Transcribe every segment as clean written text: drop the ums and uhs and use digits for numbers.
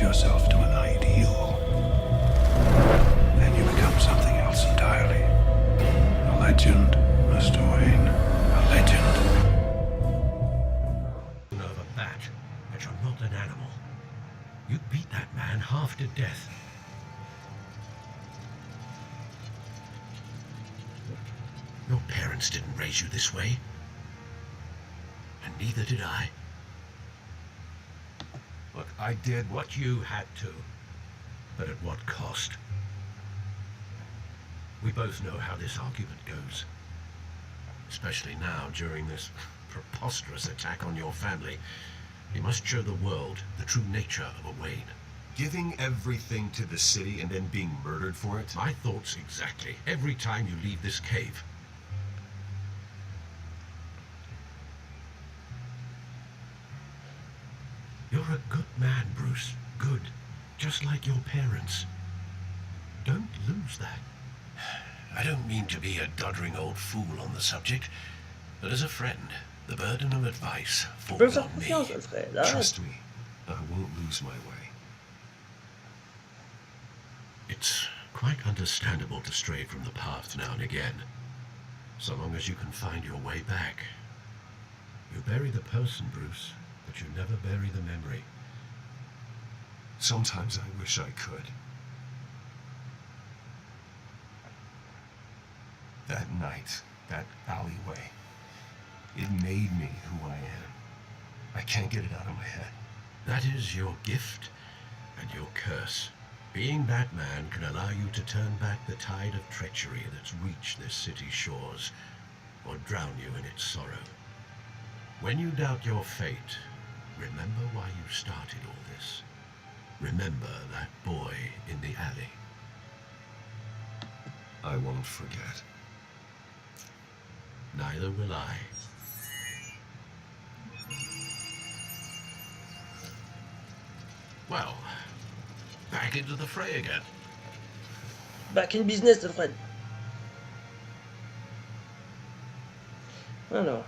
yourself to an ideal, then you become something else entirely. A legend, Mr. Wayne. A legend. Of a bat, but you're not an animal. You beat that man half to death. Your parents didn't raise you this way. And neither did I. Look, I did what you had to. But at what cost? We both know how this argument goes. Especially now, during this preposterous attack on your family. You must show the world the true nature of a Wayne. Giving everything to the city and then being murdered for it? My thoughts exactly. Every time you leave this cave. You're a good man, Bruce. Good. Just like your parents. Don't lose that. I don't mean to be a doddering old fool on the subject, but as a friend, the burden of advice falls on me. Trust me, I won't lose my way. It's quite understandable to stray from the path now and again, so long as you can find your way back. You bury the person, Bruce, but you never bury the memory. Sometimes I wish I could. That night, that alleyway, it made me who I am. I can't get it out of my head. That is your gift and your curse. Being Batman can allow you to turn back the tide of treachery that's reached this city's shores, or drown you in its sorrow. When you doubt your fate, remember why you started all this. Remember that boy in the alley. I won't forget. Neither will I. Well, back into the fray again. Back in business, Alfred. Alors.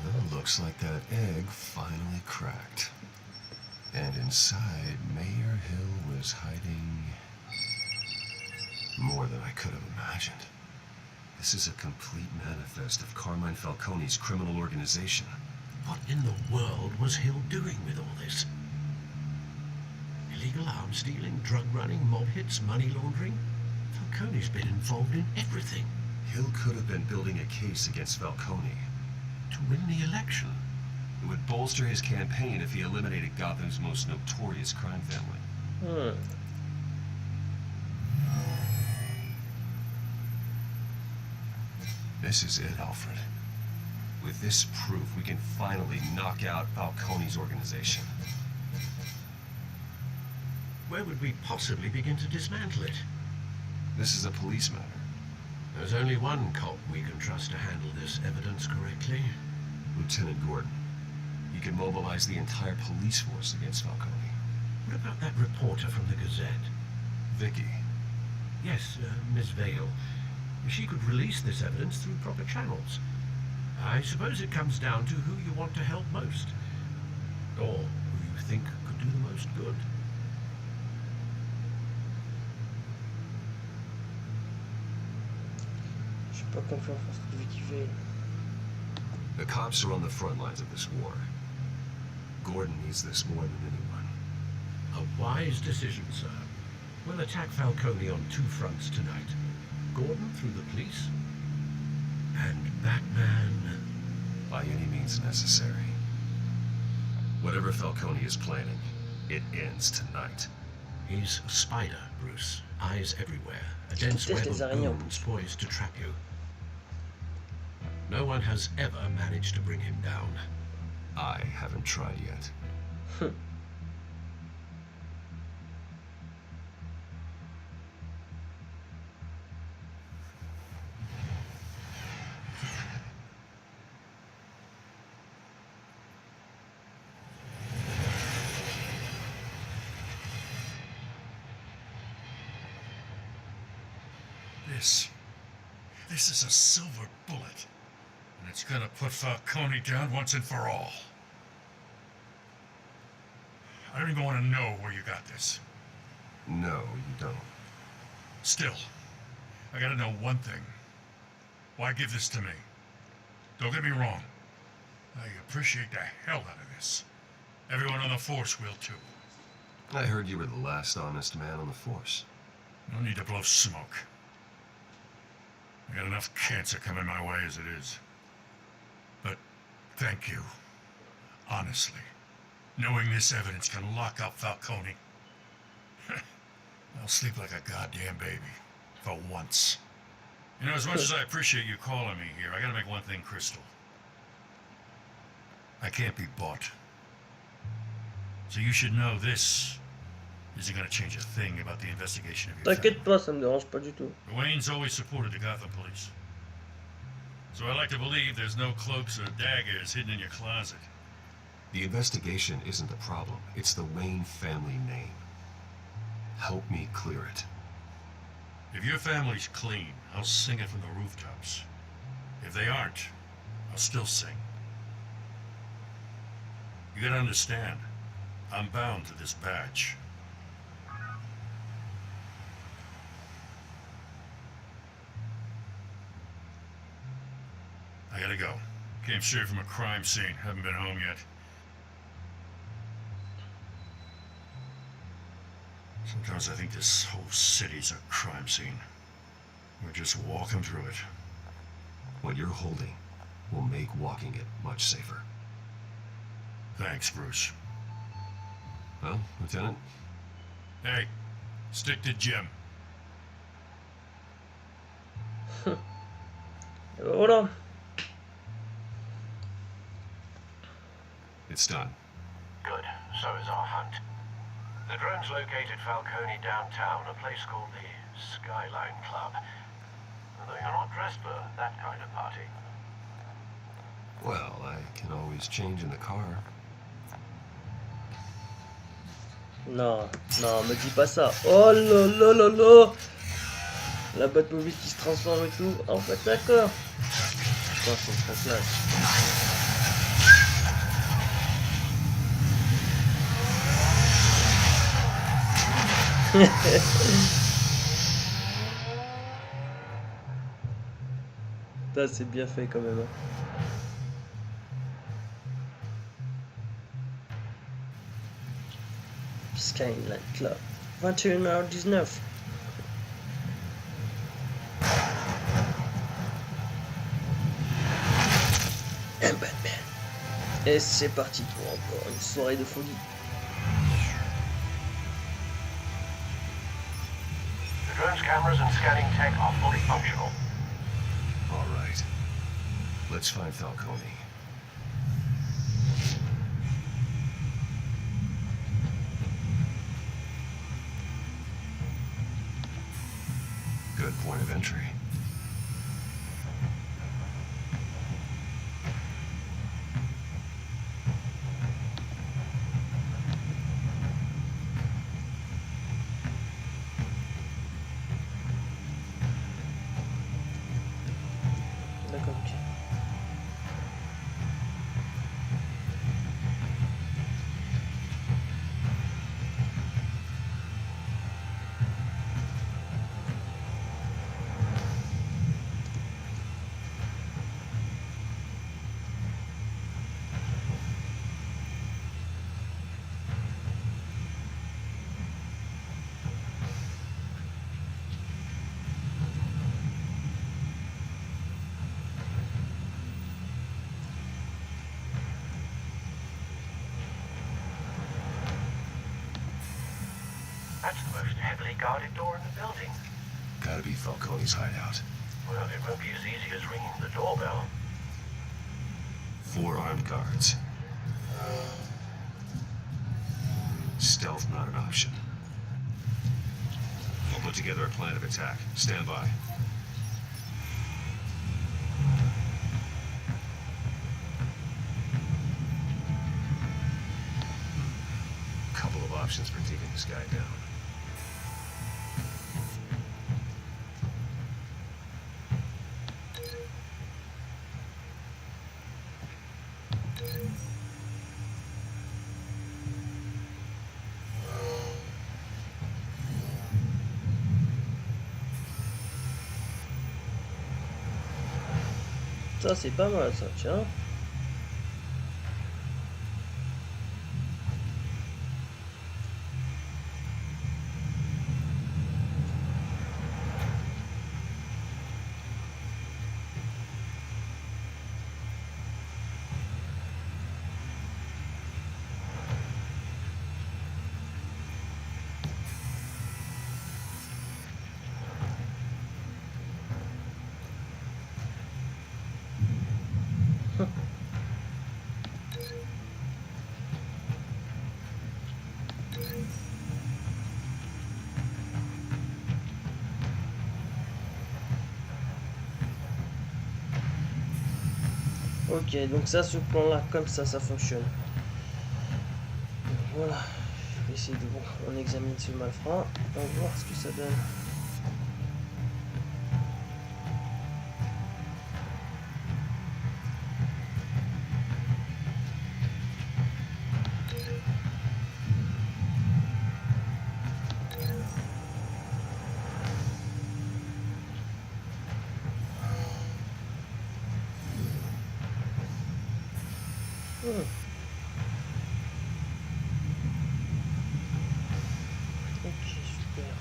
Well, looks like that egg finally cracked. And inside, Mayor Hill was hiding more than I could have imagined. This is a complete manifest of Carmine Falcone's criminal organization. What in the world was Hill doing with all this? Illegal arms dealing, drug running, mob hits, money laundering? Falcone's been involved in everything. Hill could have been building a case against Falcone. To win the election. It would bolster his campaign if he eliminated Gotham's most notorious crime family. This is it, Alfred. With this proof, we can finally knock out Falcone's organization. Where would we possibly begin to dismantle it? This is a police matter. There's only one cop we can trust to handle this evidence correctly. Lieutenant Gordon. He can mobilize the entire police force against Falcone. What about that reporter from the Gazette? Vicky. Yes, Miss Vale. She could release this evidence through proper channels. I suppose it comes down to who you want to help most. Or who you think could do the most good. J'ai pas confiance en cette Vicky Vale. The cops are on the front lines of this war. Gordon needs this more than anyone. A wise decision, sir. We'll attack Falcone on two fronts tonight. Gordon through the police, and Batman... by any means necessary. Whatever Falcone is planning, it ends tonight. He's a spider, Bruce. Eyes everywhere. A dense web of goons poised to trap you. No one has ever managed to bring him down. I haven't tried yet. This is a silver bullet, and it's gonna put Falcone down once and for all. I don't even want to know where you got this. No, you don't. Still, I gotta know one thing. Why give this to me? Don't get me wrong. I appreciate the hell out of this. Everyone on the force will too. I heard you were the last honest man on the force. No need to blow smoke. I got enough cancer coming my way as it is. But thank you. Honestly. Knowing this evidence can lock up Falcone. I'll sleep like a goddamn baby. For once. You know, as much as I appreciate you calling me here, I gotta make one thing crystal. I can't be bought. So you should know this isn't gonna change a thing about the investigation of your family. T'inquiète pas, ça me dérange pas du tout. Wayne's always supported the Gotham police. So I like to believe there's no cloaks or daggers hidden in your closet. The investigation isn't the problem. It's the Wayne family name. Help me clear it. If your family's clean, I'll sing it from the rooftops. If they aren't, I'll still sing. You gotta understand, I'm bound to this badge. I gotta go. Came straight from a crime scene. Haven't been home yet. Sometimes I think this whole city's a crime scene. We're just walking through it. What you're holding will make walking it much safer. Thanks, Bruce. Well, Lieutenant? Hey, stick to Jim. Et ben voilà. It's done. Good. So is our hunt. The drone's located Falcone downtown, a place called the Skyline Club. Although you're not dressed for that kind of party. Well, I can always change in the car. Non, non, me dis pas ça. Oh là là là là. La Batmobile qui se transforme et tout. En fait, d'accord. Putain, c'est trop classe. Putain, c'est bien fait quand même. Hein. Skyline Club. 21h19. Un Batman. Et c'est parti pour encore une soirée de folie. The drone's cameras and scanning tech are fully functional. All right. Let's find Falcone. Good point of entry. D'accord, ok. That's the most heavily guarded door in the building. Gotta be Falcone's hideout. Well, it won't be as easy as ringing the doorbell. 4 armed guards. Stealth not an option. We'll put together a plan of attack. Stand by. Couple of options for taking this guy down. Ça c'est pas mal ça, tiens. Ok, donc ça, ce plan-là, comme ça fonctionne. Voilà. Je vais essayer de... Bon, on examine ce malfrat. On va voir ce que ça donne. Ok, super.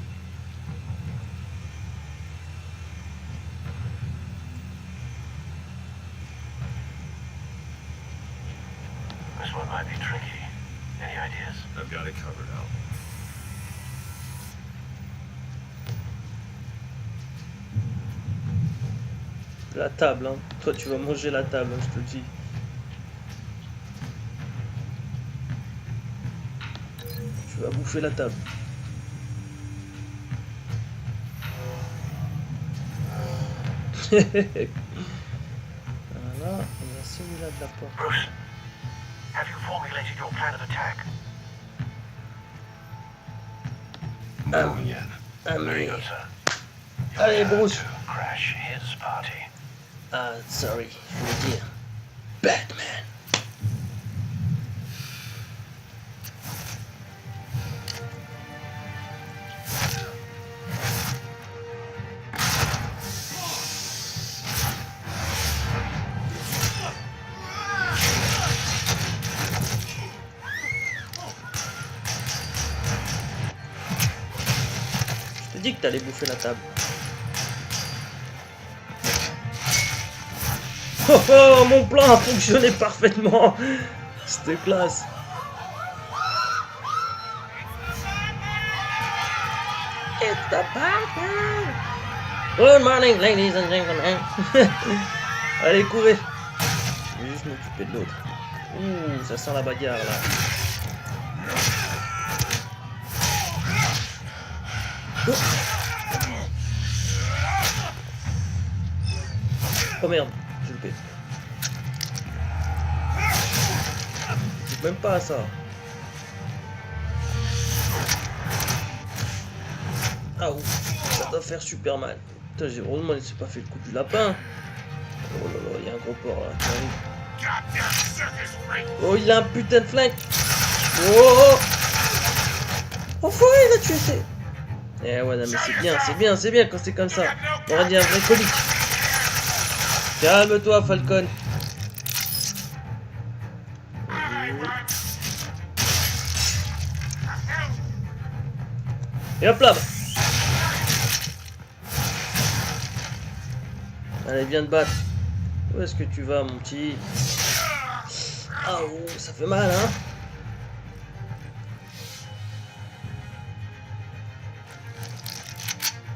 This one might be tricky. Any ideas? I've got it covered out. La table, hein. Toi, tu vas manger la table, hein, je te le dis. Tu vas bouffer la table. Voilà, on a celui-là de la porte. Bruce, have you formulated your plan of attack? No yet. Very Mais... good, sir. Allez, You're Bruce. to crash his party. Ah, sorry, je voulais dire Batman. Je t'ai dit que t'allais bouffer la table. Oh oh, mon plan a fonctionné parfaitement. C'était classe. It's the Batman. Good morning, ladies and gentlemen. Allez, courez. Je vais juste m'occuper de l'autre. Ouh, ça sent la bagarre là. Oh. Oh merde, j'ai loupé. C'est même pas à ça. Ah ouh, ça doit faire super mal. Putain, j'ai heureusement il s'est pas fait le coup du lapin. Oh là là, il y a un gros porc là qui arrive. Oh, il a un putain de flingue. Oh, oh foiré, il a tué ses... Eh ouais, non, mais c'est bien quand c'est comme ça. On aurait dit un vrai colique. Calme-toi, Falcon. Et hop là. Allez, viens te battre. Où est-ce que tu vas, mon petit? Ah, oh, ça fait mal, hein?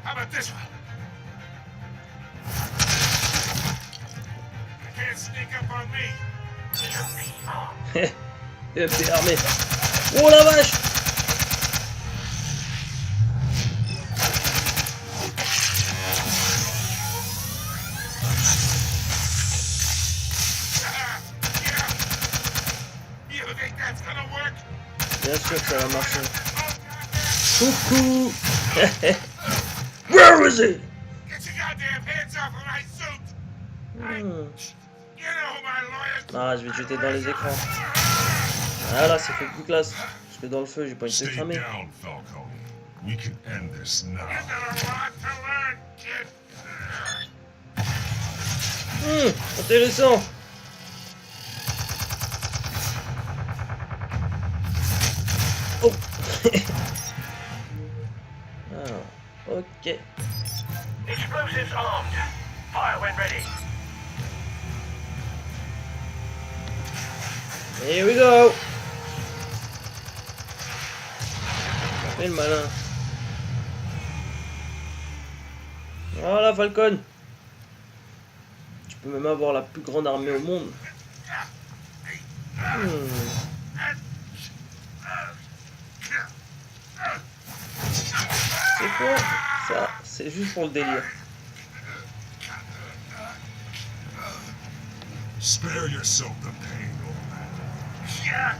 How about this one? You can't sneak up on me. T'es armé. Oh la vache! You think that's gonna work? Bien sûr que ça va marcher. Coucou! Where is he? Get your goddamn hands off of my suit! You know my lawyers. Ah, je vais te jeter dans les écrans. Voilà, ça fait plus classe. Je vais dans le feu, j'ai pas envie de te Stay cramer. down, Falcone. We can end this now. You got a lot to learn, kid. Intéressant. Oh. Alors, ok. Explosives armed. Fire when ready. Here we go. Fais le malin. Voilà, Falcon. Tu peux même avoir la plus grande armée au monde. C'est quoi ça? C'est juste pour le délire. Spare yourself the pain, old man. Yeah,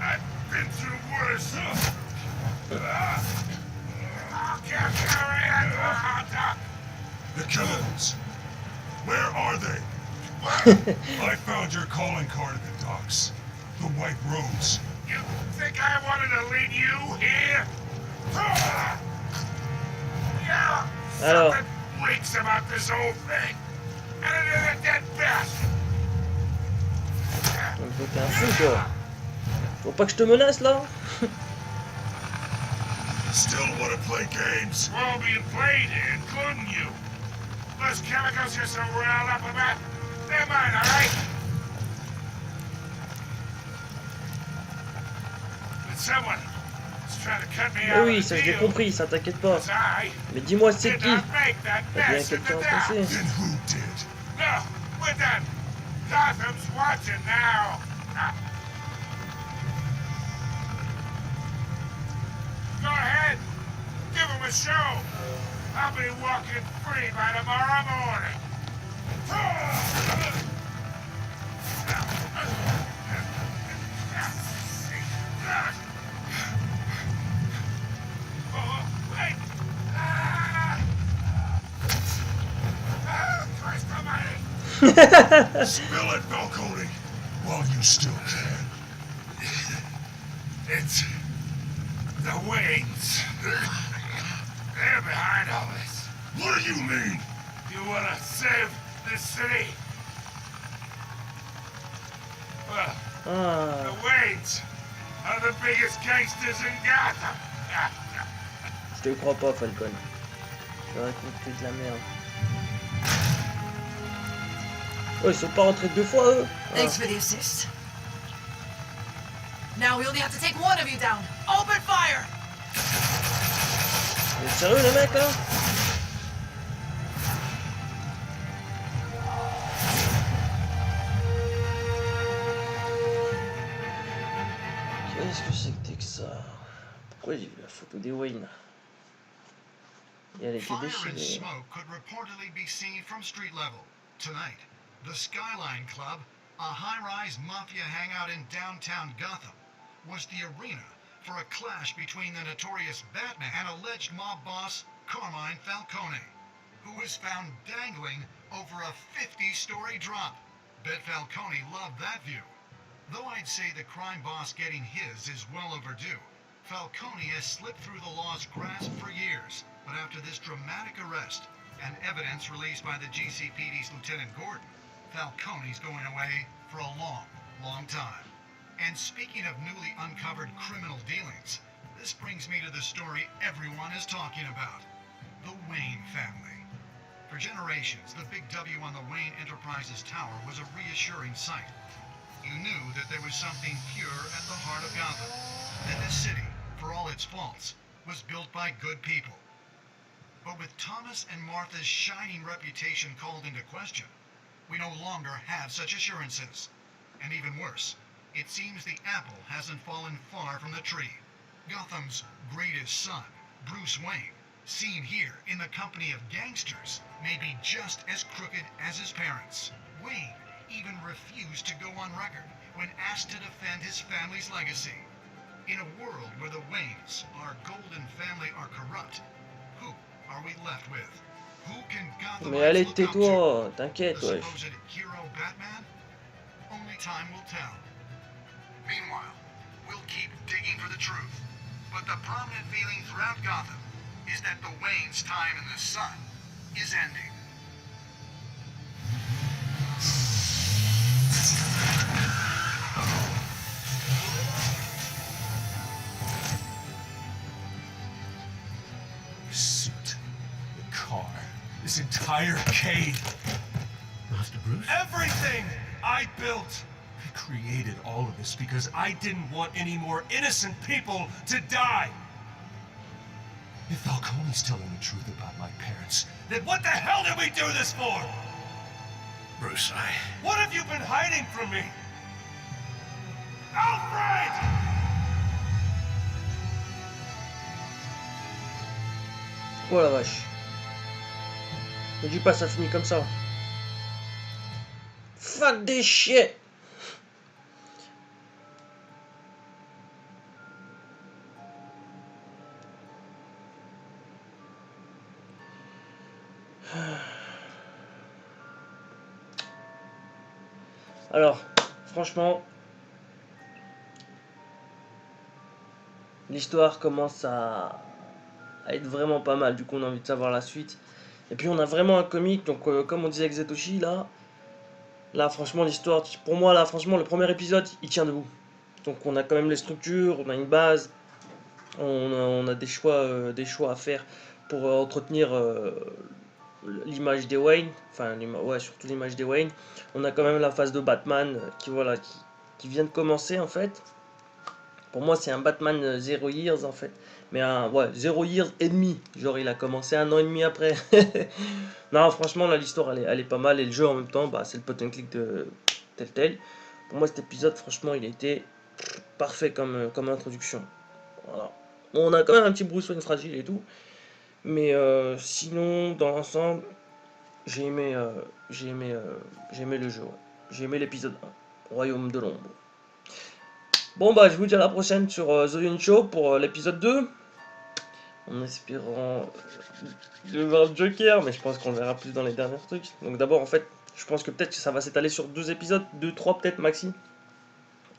I've been through worse. The killers. Where are they? I found your calling card at the docks. The White Rose. You think I wanted to lead you here? Yeah. Alors. Something reeks about this whole thing. And it is a dead bastard. Donc t'es un fou quoi. Faut pas que je te menace là. Still want to play games? Well, being played in, couldn't you? Those chemicals you're so riled up about, they're mine, all right? But someone is trying to cut me Ah out oui, of ça the je l'ai deal. compris, ça t'inquiète pas. 'Cause I Mais dis-moi c'est did qui? not make that Il y a mess in quelqu'un the en dock. passé. Then who did? No, we're done. Gotham's watching now. Go ahead. Give him a show. I'll be walking free by tomorrow morning. Oh, wait. Christ almighty. Spill it, Falcone, while you still can. It's the Waynes. They're behind all this. What do you mean? You want to save this city? Well, Ah, the Waynes are the biggest gangsters in Gotham. je te crois pas Falcon. Tu racontes que de la merde. Oh, ils sont pas rentrés deux fois eux. Ah. Thanks for the assist. Now we only have to take one of you down. Open fire! Vous êtes sérieux les mecs là? Qu'est-ce que c'était que ça? Pourquoi j'ai vu la photo des Wayne? Et elle était Fire and déchirée. smoke could reportedly be seen from street level. Tonight, the Skyline Club, a high-rise mafia hangout in downtown Gotham, was the arena for a clash between the notorious Batman and alleged mob boss Carmine Falcone, who was found dangling over a 50-story drop. Bet Falcone loved that view. Though I'd say the crime boss getting his is well overdue, Falcone has slipped through the law's grasp for years. But after this dramatic arrest and evidence released by the GCPD's Lieutenant Gordon, Falcone's going away for a long, long time. And speaking of newly uncovered criminal dealings, this brings me to the story everyone is talking about, the Wayne family. For generations, the big W on the Wayne Enterprises Tower was a reassuring sight. You knew that there was something pure at the heart of Gotham, that this city, for all its faults, was built by good people. But with Thomas and Martha's shining reputation called into question, we no longer have such assurances. And even worse, it seems the apple hasn't fallen far from the tree. Gotham's greatest son, Bruce Wayne, seen here in the company of gangsters, may be just as crooked as his parents. Wayne even refused to go on record when asked to defend his family's legacy. In a world where the Waynes, our golden family, are corrupt, who are we left with? Who can Mais allez, Gothamites look up to? tais-toi, t'inquiète, The wesh. supposed hero Batman? Only time will tell. Meanwhile, we'll keep digging for the truth. But the prominent feeling throughout Gotham is that the Wayne's time in the sun is ending. The suit, the car, this entire cave. Master Bruce? Everything I built! I created all of this because I didn't want any more innocent people to die! If Falcone's telling the truth about my parents, then what the hell did we do this for? Bruce, What have you been hiding from me? Alfred! Oh la vache. Me dis pas ça finit comme ça. Fuck this shit. Alors, franchement, l'histoire commence à être vraiment pas mal. Du coup, on a envie de savoir la suite. Et puis, on a vraiment un comique. Donc, comme on disait avec Zetoshi, là, franchement, l'histoire, pour moi, là, franchement, le premier épisode, il tient debout. Donc, on a quand même les structures, on a une base, on a des choix à faire pour entretenir l'image des Wayne, enfin ouais, surtout l'image des Wayne. On a quand même la phase de Batman qui vient de commencer en fait. Pour moi c'est un Batman Zero Years en fait, mais ouais, 0 Years et demi, genre il a commencé 1 an et demi après. Non franchement là l'histoire elle est pas mal et le jeu en même temps bah, c'est le point and click de Telltale. Pour moi cet épisode franchement il a été parfait comme introduction. Voilà. Bon, on a quand même un petit Bruce Wayne fragile et tout, mais sinon dans l'ensemble j'ai aimé le jeu, ouais. J'ai aimé l'épisode 1, Royaume de l'ombre. Bon bah je vous dis à la prochaine sur The Young Show pour l'épisode 2. En espérant de voir le Joker, mais je pense qu'on le verra plus dans les derniers trucs. Donc d'abord en fait, je pense que peut-être que ça va s'étaler sur 2 épisodes, 2-3 peut-être maxi.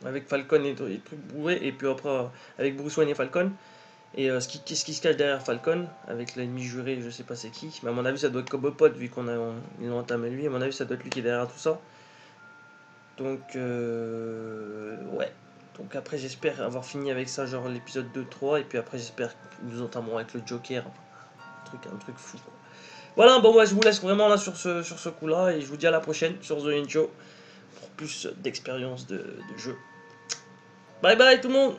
Avec Falcon et trucs bourrés, et puis après avec Bruce Wayne et Falcon. Et qu'est-ce qui se cache derrière Falcon, avec l'ennemi juré, je sais pas c'est qui, mais à mon avis ça doit être Cobopod vu ils l'ont entamé lui, à mon avis ça doit être lui qui est derrière tout ça. Donc ouais. Donc après j'espère avoir fini avec ça, genre l'épisode 2-3, et puis après j'espère que nous entamerons avec le Joker, un truc fou quoi. Voilà, bon moi je vous laisse vraiment là sur ce coup là, et je vous dis à la prochaine sur The Intro pour plus d'expérience de jeu. Bye bye tout le monde.